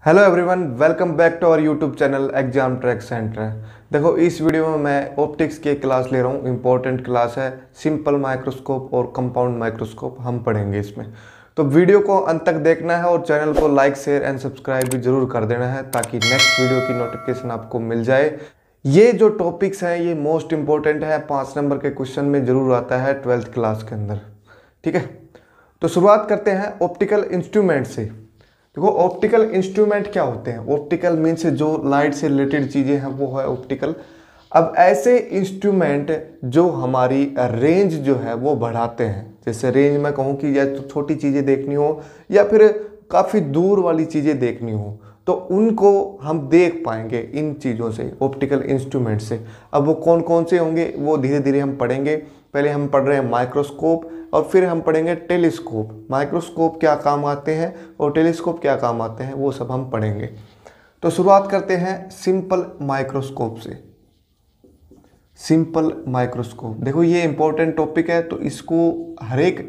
Hello everyone, welcome back to our YouTube channel exam track center. देखो, इस video में मैं ऑप्टिक्स की क्लास ले रहा हूँ। इंपॉर्टेंट क्लास है। सिंपल माइक्रोस्कोप और कंपाउंड माइक्रोस्कोप हम पढ़ेंगे इसमें। तो वीडियो को अंत तक देखना है और चैनल को लाइक शेयर एंड सब्सक्राइब भी जरूर कर देना है ताकि नेक्स्ट वीडियो की नोटिफिकेशन आपको मिल जाए। ये जो टॉपिक्स हैं ये मोस्ट इंपॉर्टेंट है, 5 नंबर के क्वेश्चन में जरूर आता है 12th क्लास के अंदर। ठीक है, तो शुरुआत करते हैं ऑप्टिकल इंस्ट्रूमेंट से। देखो, ऑप्टिकल इंस्ट्रूमेंट क्या होते हैं? ऑप्टिकल मीन्स जो लाइट से रिलेटेड चीज़ें हैं वो है ऑप्टिकल। अब ऐसे इंस्ट्रूमेंट जो हमारी रेंज जो है वो बढ़ाते हैं, जैसे रेंज मैं कहूँ कि या तो छोटी चीज़ें देखनी हो या फिर काफ़ी दूर वाली चीज़ें देखनी हो, तो उनको हम देख पाएंगे इन चीज़ों से, ऑप्टिकल इंस्ट्रूमेंट से। अब वो कौन कौन से होंगे वो धीरे धीरे हम पढ़ेंगे। पहले हम पढ़ रहे हैं माइक्रोस्कोप और फिर हम पढ़ेंगे टेलीस्कोप। माइक्रोस्कोप क्या काम आते हैं और टेलीस्कोप क्या काम आते हैं वो सब हम पढ़ेंगे। तो शुरुआत करते हैं सिंपल माइक्रोस्कोप से। सिंपल माइक्रोस्कोप, देखो ये इंपॉर्टेंट टॉपिक है तो इसको हर एक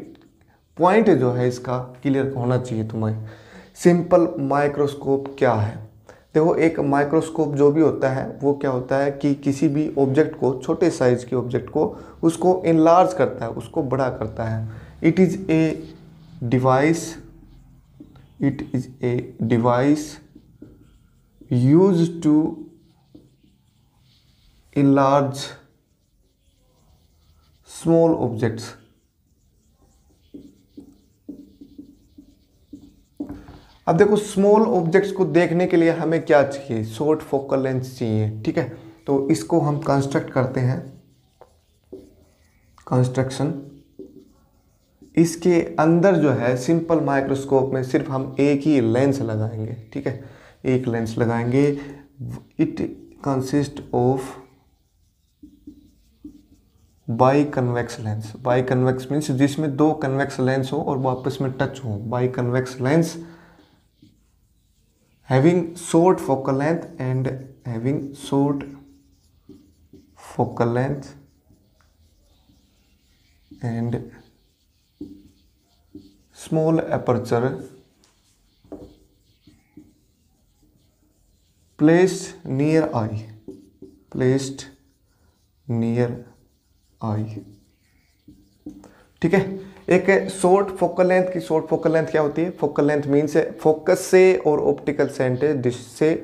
पॉइंट जो है इसका क्लियर होना चाहिए तुम्हें। सिंपल माइक्रोस्कोप क्या है? देखो, एक माइक्रोस्कोप जो भी होता है वो क्या होता है कि किसी भी ऑब्जेक्ट को, छोटे साइज के ऑब्जेक्ट को, उसको इनलार्ज करता है, उसको बड़ा करता है। It is a device used to enlarge small objects. अब देखो, स्मॉल ऑब्जेक्ट्स को देखने के लिए हमें क्या चाहिए? शॉर्ट फोकल लेंथ चाहिए। ठीक है, तो इसको हम कंस्ट्रक्ट करते हैं। कंस्ट्रक्शन, इसके अंदर जो है सिंपल माइक्रोस्कोप में सिर्फ हम एक ही लेंस लगाएंगे। ठीक है, एक लेंस लगाएंगे। It consist of by convex lens. By convex means जिसमें दो कन्वेक्स लेंस हो और वो आपस में टच हो। By convex lens having short focal length and small aperture placed near eye ठीक है, एक शॉर्ट फोकल लेंथ की। शॉर्ट फोकल लेंथ क्या होती है? फोकल लेंथ मीन्स फोकस से और ऑप्टिकल सेंटर से।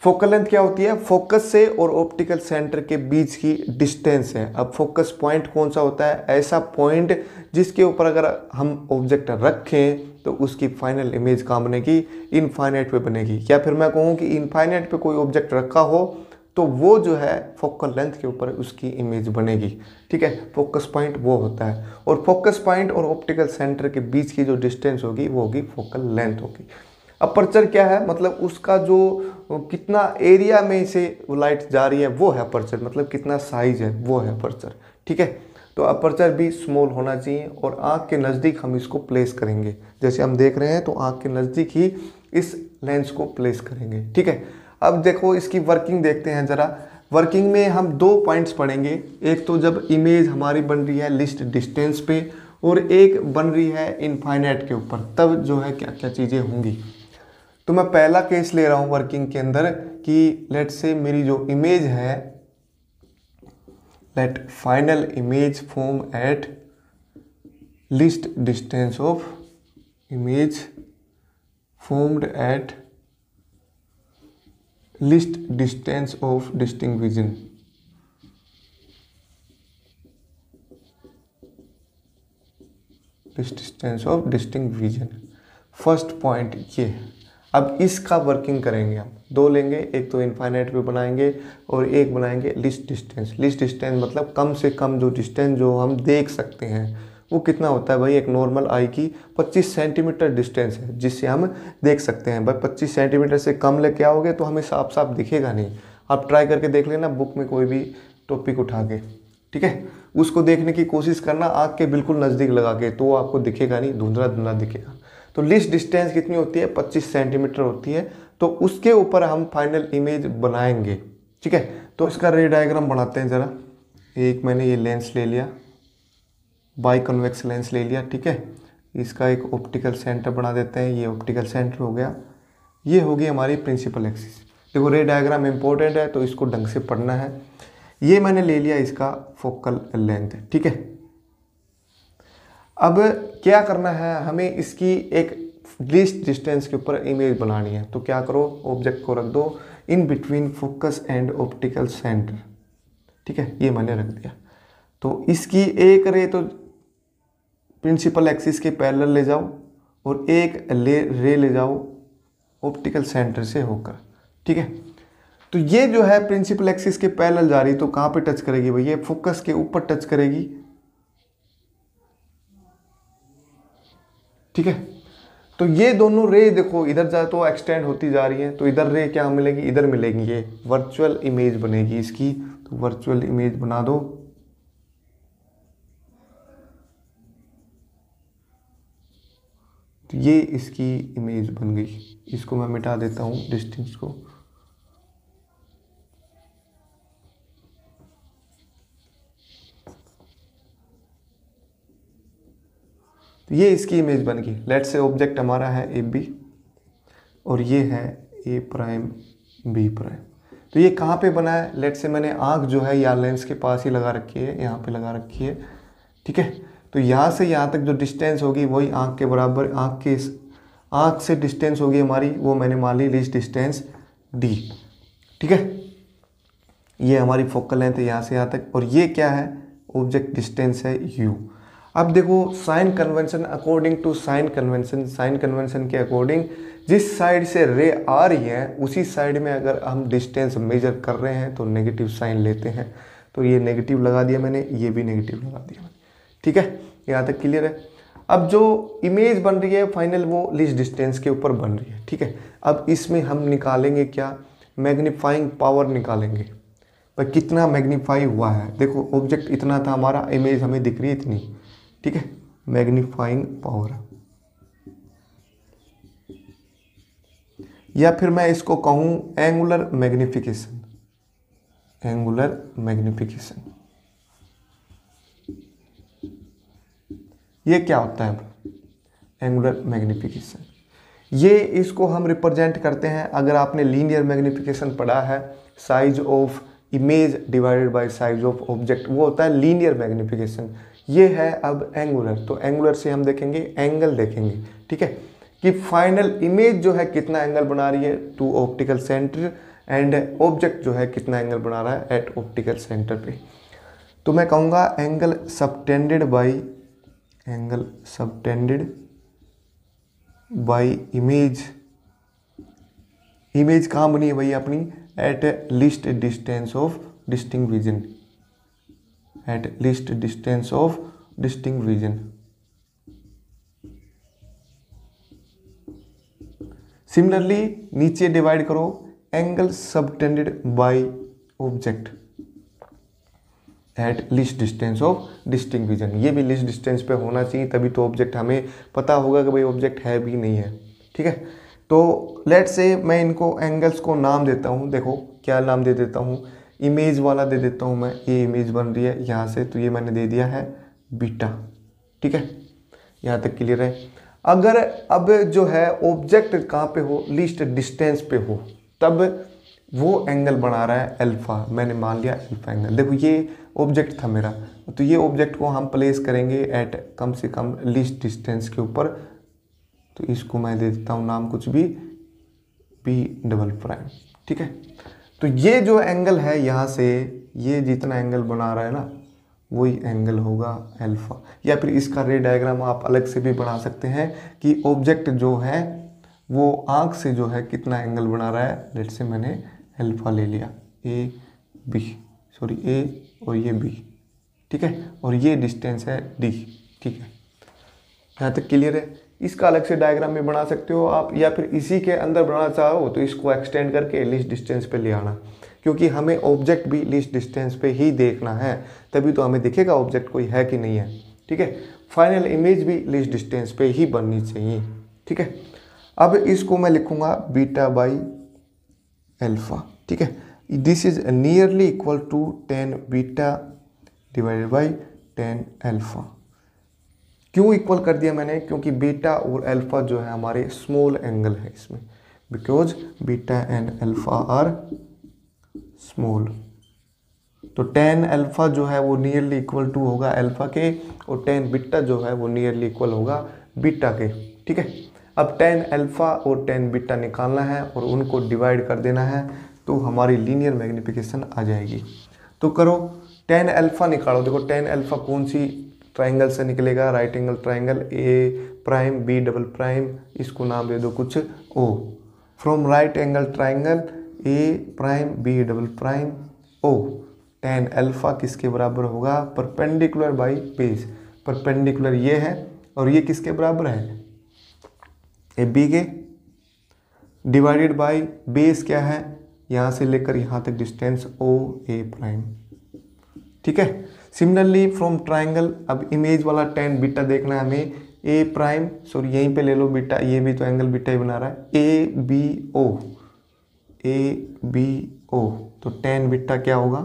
फोकल लेंथ क्या होती है? फोकस से और ऑप्टिकल सेंटर के बीच की डिस्टेंस है। अब फोकस पॉइंट कौन सा होता है? ऐसा पॉइंट जिसके ऊपर अगर हम ऑब्जेक्ट रखें तो उसकी फाइनल इमेज कहाँ बनेगी? इनफाइनाइट पे बनेगी। या फिर मैं कहूँ कि इनफाइनाइट पे कोई ऑब्जेक्ट रखा हो तो वो जो है फोकल लेंथ के ऊपर उसकी इमेज बनेगी। ठीक है, फोकस पॉइंट वो होता है। और फोकस पॉइंट और ऑप्टिकल सेंटर के बीच की जो डिस्टेंस होगी वो होगी फोकल लेंथ होगी। अपर्चर क्या है? मतलब उसका जो कितना एरिया में से लाइट जा रही है वो है अपर्चर, मतलब कितना साइज है वो है अपर्चर। ठीक है, तो अपर्चर भी स्मॉल होना चाहिए और आँख के नज़दीक हम इसको प्लेस करेंगे। जैसे हम देख रहे हैं तो आँख के नज़दीक ही इस लेंस को प्लेस करेंगे। ठीक है, अब देखो इसकी वर्किंग देखते हैं ज़रा। वर्किंग में हम 2 पॉइंट्स पढ़ेंगे। एक तो जब इमेज हमारी बन रही है लिस्ट डिस्टेंस पे और एक बन रही है इनफाइनाइट के ऊपर, तब जो है क्या क्या चीज़ें होंगी। तो मैं पहला केस ले रहा हूँ वर्किंग के अंदर कि लेट से मेरी जो इमेज है, let final image form at least distance of image formed एट least distance of distinct vision। Distance of distinct vision, first point ये। अब इसका वर्किंग करेंगे हम। 2 लेंगे, एक तो इनफाइनाइट पे बनाएंगे और एक बनाएंगे लिस्ट डिस्टेंस। लिस्ट डिस्टेंस मतलब कम से कम जो डिस्टेंस जो हम देख सकते हैं वो कितना होता है भाई? एक नॉर्मल आई की 25 सेंटीमीटर डिस्टेंस है जिससे हम देख सकते हैं। भाई 25 सेंटीमीटर से कम लेके आओगे तो हमें साफ साफ दिखेगा नहीं। आप ट्राई करके देख लेना बुक में कोई भी टॉपिक उठा के। ठीक है, उसको देखने की कोशिश करना आँख के बिल्कुल नज़दीक लगा के, तो आपको दिखेगा नहीं, धुंधला धुंधला दिखेगा। तो लिस्ट डिस्टेंस कितनी होती है? 25 सेंटीमीटर होती है। तो उसके ऊपर हम फाइनल इमेज बनाएंगे। ठीक है, तो इसका रे डायग्राम बनाते हैं ज़रा। एक मैंने ये लेंस ले लिया, बाई कन्वेक्स लेंस ले लिया। ठीक है, इसका एक ऑप्टिकल सेंटर बना देते हैं। ये ऑप्टिकल सेंटर हो गया। ये होगी हमारी प्रिंसिपल एक्सिस। देखो रे डायग्राम इंपॉर्टेंट है तो इसको ढंग से पढ़ना है। ये मैंने ले लिया इसका फोकल लेंथ, ठीक है। अब क्या करना है, हमें इसकी एक लीस्ट डिस्टेंस के ऊपर इमेज बनानी है। तो क्या करो, ऑब्जेक्ट को रख दो in between focus and optical centre, ठीक है, ये मैंने रख दिया। तो इसकी एक रे तो प्रिंसिपल एक्सिस के पैरेलल ले जाओ और एक रे ले जाओ ऑप्टिकल सेंटर से होकर, ठीक है। तो ये जो है प्रिंसिपल एक्सिस के पैरेलल जा रही, तो कहाँ पे टच करेगी भाई, ये फोकस के ऊपर टच करेगी, ठीक है। तो ये दोनों रे देखो इधर जा तो एक्सटेंड होती जा रही है, तो इधर रे क्या मिलेगी, इधर मिलेगी, ये वर्चुअल इमेज बनेगी इसकी। तो वर्चुअल इमेज बना दो। तो ये इसकी इमेज बन गई। इसको मैं मिटा देता हूँ डिस्टेंस को। तो ये इसकी इमेज बन गई। लेट से ऑब्जेक्ट हमारा है ए बी और ये है ए प्राइम बी प्राइम। तो ये कहाँ पे बना है, लेट से मैंने आँख जो है यहाँ लेंस के पास ही लगा रखी है, यहाँ पे लगा रखी है, ठीक है। तो यहाँ से यहाँ तक जो डिस्टेंस होगी वही आँख के बराबर, आँख से डिस्टेंस होगी हमारी, वो मैंने मान ली लीस्ट डिस्टेंस डी, ठीक है। ये हमारी फोकल लेंथ है यहाँ से यहाँ तक, और ये क्या है, ऑब्जेक्ट डिस्टेंस है यू। अब देखो sign convention, according to sign convention के अकॉर्डिंग जिस साइड से रे आ रही है उसी साइड में अगर हम डिस्टेंस मेजर कर रहे हैं तो नेगेटिव साइन लेते हैं। तो ये नेगेटिव लगा दिया मैंने, ये भी नेगेटिव लगा दिया मैंने, ठीक है। यहाँ तक क्लियर है। अब जो इमेज बन रही है फाइनल वो लीस्ट डिस्टेंस के ऊपर बन रही है, ठीक है। अब इसमें हम निकालेंगे क्या, मैग्नीफाइंग पावर निकालेंगे। पर कितना मैग्नीफाई हुआ है, देखो ऑब्जेक्ट इतना था हमारा, इमेज हमें दिख रही है इतनी, ठीक है। मैग्नीफाइंग पावर, या फिर मैं इसको कहूं एंगुलर मैग्निफिकेशन, एंगुलर मैग्निफिकेशन। ये क्या होता है एंगुलर मैग्निफिकेशन, ये इसको हम रिप्रेजेंट करते हैं, अगर आपने लीनियर मैग्निफिकेशन पढ़ा है, size of image divided by size of object, वो होता है लीनियर मैग्निफिकेशन। ये है अब एंगुलर, तो एंगुलर से हम देखेंगे एंगल देखेंगे, ठीक है, कि फाइनल इमेज जो है कितना एंगल बना रही है to optical center, and object जो है कितना एंगल बना रहा है एट ऑप्टिकल सेंटर पे। तो मैं कहूँगा angle subtended by image. Image कहाँ बनी है भैया अपनी, eight least distance of distinct vision, eight least distance of distinct vision. Similarly नीचे डिवाइड करो, angle subtended by object at least distance of distinct vision. ये भी लीस्ट डिस्टेंस पे होना चाहिए, तभी तो ऑब्जेक्ट हमें पता होगा कि भाई ऑब्जेक्ट है भी नहीं है, ठीक है। तो लेट से मैं इनको एंगल्स को नाम देता हूँ, देखो क्या नाम दे देता हूँ, इमेज वाला दे देता हूँ मैं, ये इमेज बन रही है यहाँ से, तो ये मैंने दे दिया है बीटा, ठीक है। यहाँ तक क्लियर है। अगर अब जो है ऑब्जेक्ट कहाँ पे हो, लीस्ट डिस्टेंस पे हो, तब वो एंगल बना रहा है अल्फा, मैंने मान लिया अल्फा एंगल। देखो ये ऑब्जेक्ट था मेरा, तो ये ऑब्जेक्ट को हम प्लेस करेंगे एट कम से कम लीस्ट डिस्टेंस के ऊपर, तो इसको मैं दे देता हूँ नाम कुछ भी, बी डबल प्राइम, ठीक है। तो ये जो एंगल है यहाँ से ये जितना एंगल बना रहा है ना, वही एंगल होगा अल्फा। या फिर इसका रे डायग्राम आप अलग से भी बना सकते हैं कि ऑब्जेक्ट जो है वो आँख से जो है कितना एंगल बना रहा है। लेट से मैंने अल्फा ले लिया, ए और ये बी, ठीक है, और ये डिस्टेंस है डी, ठीक है। यहाँ तक क्लियर है। इसका अलग से डायग्राम में बना सकते हो आप, या फिर इसी के अंदर बनाना चाहो तो इसको एक्सटेंड करके लीस्ट डिस्टेंस पे ले आना, क्योंकि हमें ऑब्जेक्ट भी लीस्ट डिस्टेंस पे ही देखना है, तभी तो हमें दिखेगा ऑब्जेक्ट कोई है कि नहीं है, ठीक है। फाइनल इमेज भी लीस्ट डिस्टेंस पे ही बननी चाहिए, ठीक है। अब इसको मैं लिखूंगा बीटा बाई अल्फा, ठीक है। This is nearly equal to 10 beta divided by 10 alpha. क्यों इक्वल कर दिया मैंने, क्योंकि बीटा और अल्फा जो है हमारे स्मॉल एंगल है, इसमें because beta and alpha are small. तो tan अल्फा जो है वो नियरली इक्वल टू होगा अल्फा के, और tan बीटा जो है वो नियरली इक्वल होगा बीटा के। ठीक है, अब tan अल्फा और tan बीटा निकालना है और उनको डिवाइड कर देना है, तो हमारी लीनियर मैग्निफिकेशन आ जाएगी। तो करो, tan अल्फा निकालो। देखो tan अल्फा कौन सी ट्राइंगल से निकलेगा, right angle triangle A prime B double prime, इसको नाम दे दो कुछ O. From right angle triangle A prime B double prime O, tan alpha किसके बराबर होगा, परपेंडिकुलर बाई बेस। परपेंडिकुलर ये है और ये किसके बराबर है, ए बी के, डिवाइडेड बाई बेस क्या है, यहाँ से लेकर यहाँ तक डिस्टेंस ओ ए प्राइम। ठीक है, सिमिलरली फ्रॉम ट्राइंगल, अब इमेज वाला tan बीटा देखना है हमें, ए प्राइम सॉरी यहीं पे ले लो बीटा, ये भी तो एंगल बीटा ही बना रहा है, A B O, A B O. तो tan बीटा क्या होगा,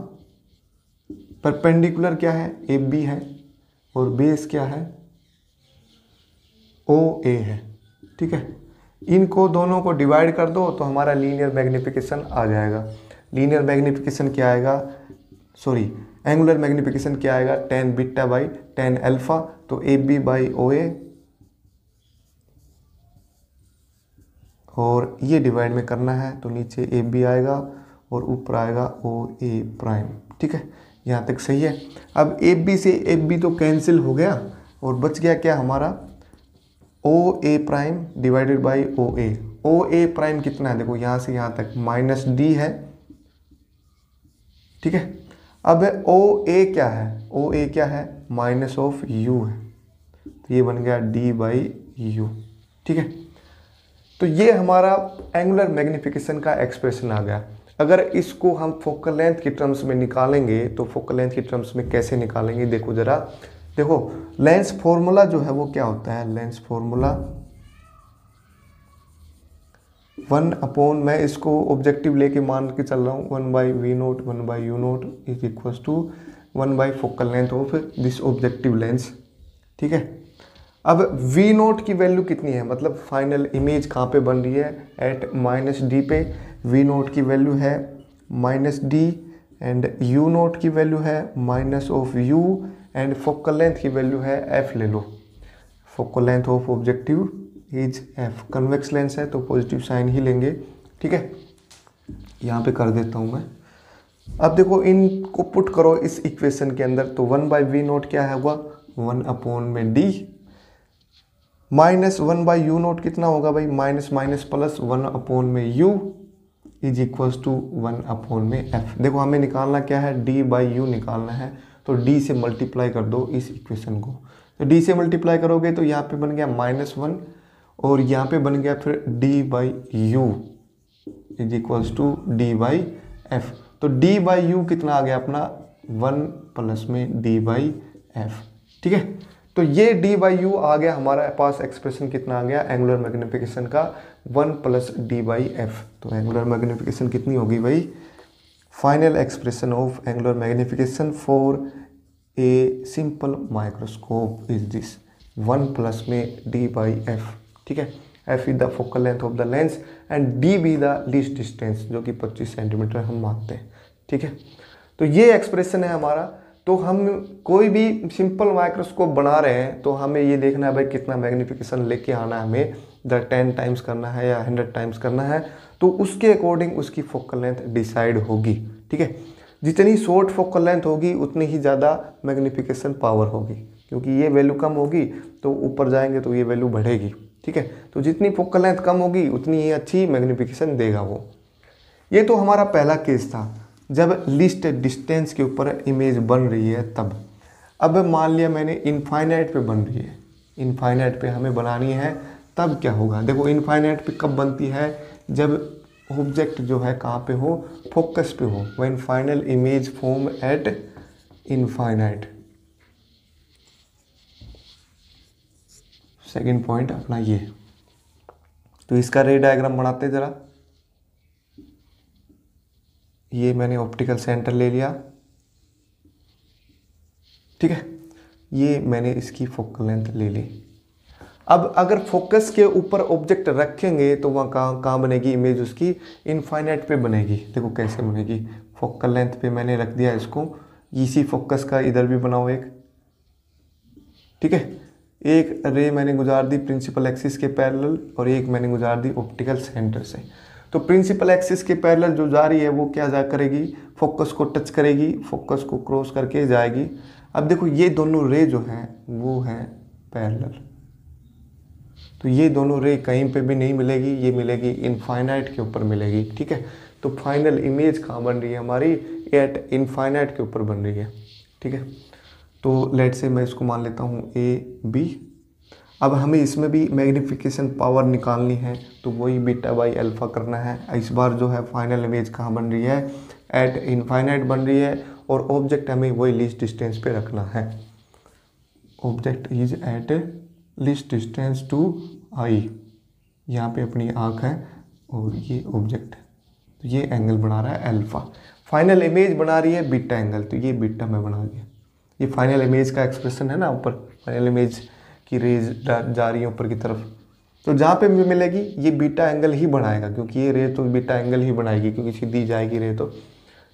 परपेंडिकुलर क्या है, ए बी है, और बेस क्या है, ओ ए है। ठीक है, इनको दोनों को डिवाइड कर दो तो हमारा लीनियर मैग्निफिकेशन आ जाएगा। लीनियर मैग्निफिकेशन क्या आएगा, सॉरी एंगुलर मैग्निफिकेशन क्या आएगा, tan beta by tan alpha, तो ए बी बाई ओ ए, और ये डिवाइड में करना है तो नीचे ए बी आएगा और ऊपर आएगा ओ ए प्राइम। ठीक है, यहाँ तक सही है। अब ए बी से ए बी तो कैंसिल हो गया और बच गया क्या हमारा, O A prime divided by O A. O A prime कितना है, देखो यहाँ से यहाँ तक माइनस डी है। ठीक है, अब ओ ए क्या है, ओ ए क्या है, माइनस ऑफ यू है, तो ये बन गया डी बाई यू। ठीक है, तो ये हमारा एंगुलर मैग्निफिकेशन का एक्सप्रेशन आ गया। अगर इसको हम फोकल लेंथ की टर्म्स में निकालेंगे तो फोकल लेंथ की टर्म्स में कैसे निकालेंगे, देखो जरा, देखो लेंस फॉर्मूला जो है वो क्या होता है, लेंस फॉर्मूला 1 अपॉन, मैं इसको ऑब्जेक्टिव लेके मान के चल रहा हूँ, 1 by V not 1 by U not is equal to 1 by focal length of this objective lens. ठीक है, अब वी नोट की वैल्यू कितनी है, मतलब फाइनल इमेज कहाँ पे बन रही है, एट माइनस डी पे। वी नोट की वैल्यू है minus D, and U naught की वैल्यू है minus of U, and focal length की वैल्यू है एफ ले लो। Focal length of objective is F, convex lens है तो पॉजिटिव साइन ही लेंगे। ठीक है, यहाँ पे कर देता हूँ मैं। अब देखो इनको पुट करो इस इक्वेशन के अंदर, तो 1 बाई वी नोट क्या है हुआ, 1 अपॉन में D, minus 1 by U not कितना होगा भाई, माइनस माइनस प्लस 1 अपॉन में U is equals to 1 upon में एफ। देखो हमें निकालना क्या है, डी बाई यू निकालना है, तो डी से मल्टीप्लाई कर दो इस इक्वेशन को। तो डी से मल्टीप्लाई करोगे तो यहाँ पे बन गया -1, और यहाँ पे बन गया फिर D by U is equals to D by F. तो डी बाई यू कितना आ गया अपना, 1 प्लस में डी बाई एफ। ठीक है, तो ये डी बाई यू आ गया हमारा पास, एक्सप्रेशन कितना आ गया एंगुलर मैग्निफिकेशन का, 1 प्लस डी बाई एफ। तो एंगुलर मैग्निफिकेशन कितनी होगी भाई, final expression of angular magnification for a simple microscope is this, 1 plus में डी बाई एफ। ठीक है, F is the focal length of the lens and D be the least distance, जो कि 25 centimetre हम मानते हैं। ठीक है, तो ये एक्सप्रेशन है हमारा। तो हम कोई भी सिंपल माइक्रोस्कोप बना रहे हैं तो हमें ये देखना है भाई कितना मैग्निफिकेशन लेके आना है, हमें 10 टाइम्स करना है या 100 टाइम्स करना है, तो उसके अकॉर्डिंग उसकी फोकल लेंथ डिसाइड होगी। ठीक है, जितनी शॉर्ट फोकल लेंथ होगी उतनी ही ज़्यादा मैग्निफिकेशन पावर होगी, क्योंकि ये वैल्यू कम होगी तो ऊपर जाएंगे तो ये वैल्यू बढ़ेगी। ठीक है, तो जितनी फोकल लेंथ कम होगी उतनी ही अच्छी मैग्निफिकेशन देगा वो। ये तो हमारा पहला केस था जब लिस्ट डिस्टेंस के ऊपर इमेज बन रही है तब। अब मान लिया मैंने इनफाइनाइट पे बन रही है, इनफाइनाइट पे हमें बनानी है, तब क्या होगा, देखो इनफाइनाइट पे कब बनती है, जब ऑब्जेक्ट जो है कहाँ पे हो, फोकस पे हो, when final image form eight infinite. Second point अपना ये, तो इसका रे डायग्राम बनाते जरा। ये मैंने ऑप्टिकल सेंटर ले लिया। ठीक है, ये मैंने इसकी फोकल लेंथ ले ली। अब अगर फोकस के ऊपर ऑब्जेक्ट रखेंगे तो वहाँ कहाँ बनेगी इमेज, उसकी इनफाइनाइट पे बनेगी। देखो कैसे बनेगी, फोकल लेंथ पे मैंने रख दिया इसको, इसी फोकस का इधर भी बनाओ एक, ठीक है। एक रे मैंने गुजार दी प्रिंसिपल एक्सिस के पैरेलल और एक मैंने गुजार दी ऑप्टिकल सेंटर से। तो प्रिंसिपल एक्सिस के पैरेलल जो जा रही है वो क्या जा करेगी, फोकस को टच करेगी, फोकस को क्रॉस करके जाएगी। अब देखो ये दोनों रे जो हैं वो हैं पैरेलल, तो ये दोनों रे कहीं पे भी नहीं मिलेगी, ये मिलेगी इनफाइनाइट के ऊपर मिलेगी, ठीक है। तो फाइनल इमेज कहाँ बन रही है हमारी, एट इनफाइनाइट के ऊपर बन रही है, ठीक है। तो लेट से मैं इसको मान लेता हूँ ए बी। अब हमें इसमें भी मैग्नीफिकेशन पावर निकालनी है, तो वही बीटा बाई अल्फा करना है। इस बार जो है फाइनल इमेज कहाँ बन रही है, एट इनफाइनाइट बन रही है, और ऑब्जेक्ट हमें वही लीस्ट डिस्टेंस पे रखना है। Object is at least distance to eye, यहाँ पे अपनी आँख है और ये ऑब्जेक्ट, तो ये एंगल बना रहा है अल्फा। फाइनल इमेज बना रही है बीटा एंगल, तो ये बीटा में बना दिया। ये फाइनल इमेज का एक्सप्रेशन है ना, ऊपर फाइनल इमेज की रेज जा रही है ऊपर की तरफ, तो जहाँ पे भी मिलेगी ये बीटा एंगल ही बनाएगा, क्योंकि ये रे तो बीटा एंगल ही बनाएगी क्योंकि सीधी जाएगी रे तो,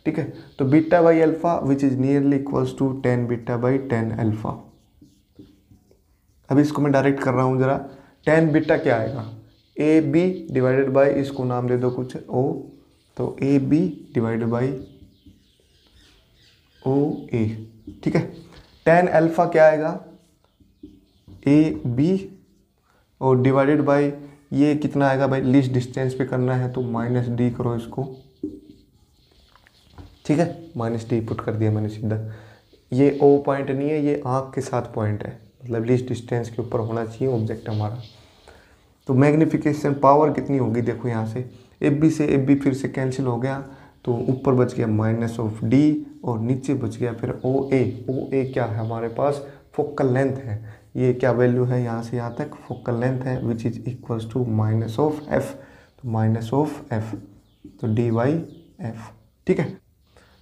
ठीक है। तो beta by alpha which is nearly equals to 10 beta by 10 alpha. अभी इसको मैं डायरेक्ट कर रहा हूँ जरा, 10 बीटा क्या आएगा, ए बी डिवाइडेड बाई, इसको नाम दे दो कुछ ओ, तो A B divided by O A, ठीक है। 10 अल्फा क्या आएगा, ए बी, और डिवाइडेड बाई ये कितना आएगा भाई, लीस्ट डिस्टेंस पे करना है तो माइनस डी करो इसको, ठीक है। माइनस डी पुट कर दिया मैंने सीधा। ये ओ पॉइंट नहीं है, ये आँख के साथ पॉइंट है, मतलब लीस्ट डिस्टेंस के ऊपर होना चाहिए ऑब्जेक्ट हमारा। तो मैग्नीफिकेशन पावर कितनी होगी, देखो यहाँ से एफ बी से एफ बी फिर से कैंसिल हो गया, तो ऊपर बच गया माइनस ऑफ डी और नीचे बच गया फिर ओ ए। ओ ए क्या है हमारे पास, फोकल लेंथ है, ये क्या वैल्यू है यहाँ से यहाँ तक फोकल लेंथ है, which is equals to minus of F, तो माइनस ऑफ एफ, तो डी बाई एफ, ठीक है।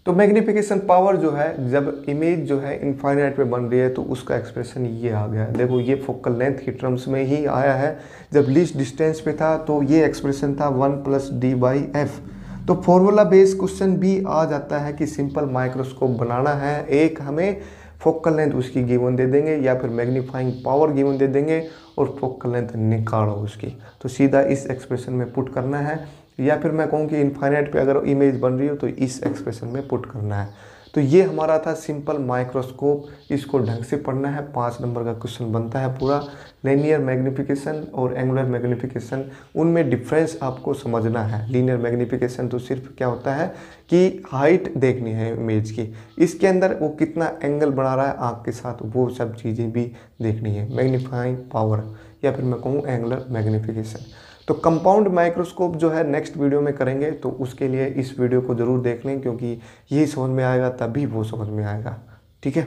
तो मैग्नीफिकेशन पावर जो है जब इमेज जो है इनफाइनाइट पे बन रही है तो उसका एक्सप्रेशन ये आ गया। देखो ये फोकल लेंथ की टर्म्स में ही आया है, जब लीस्ट डिस्टेंस पे था तो ये एक्सप्रेशन था 1 प्लस डी बाई एफ। तो फॉर्मूला बेस्ड क्वेश्चन भी आ जाता है कि सिंपल माइक्रोस्कोप बनाना है, एक हमें फोकल लेंथ उसकी गिवन दे देंगे या फिर मैग्नीफाइंग पावर गिवन दे देंगे और फोकल लेंथ निकालो उसकी, तो सीधा इस एक्सप्रेशन में पुट करना है, या फिर मैं कहूँ कि इनफाइनाइट पे अगर इमेज बन रही हो तो इस एक्सप्रेशन में पुट करना है। तो ये हमारा था सिंपल माइक्रोस्कोप, इसको ढंग से पढ़ना है, 5 नंबर का क्वेश्चन बनता है पूरा। लीनियर मैग्नीफिकेशन और एंगुलर मैग्नीफिकेशन, उनमें डिफरेंस आपको समझना है। लीनियर मैग्नीफिकेशन तो सिर्फ क्या होता है कि हाइट देखनी है इमेज की, इसके अंदर वो कितना एंगल बना रहा है आँख के साथ, वो सब चीज़ें भी देखनी है। मैग्नीफाइंग पावर या फिर मैं कहूँ एंगुलर मैग्नीफिकेशन। तो कंपाउंड माइक्रोस्कोप जो है नेक्स्ट वीडियो में करेंगे, तो उसके लिए इस वीडियो को ज़रूर देख लें, क्योंकि यही समझ में आएगा तभी वो समझ में आएगा, ठीक है।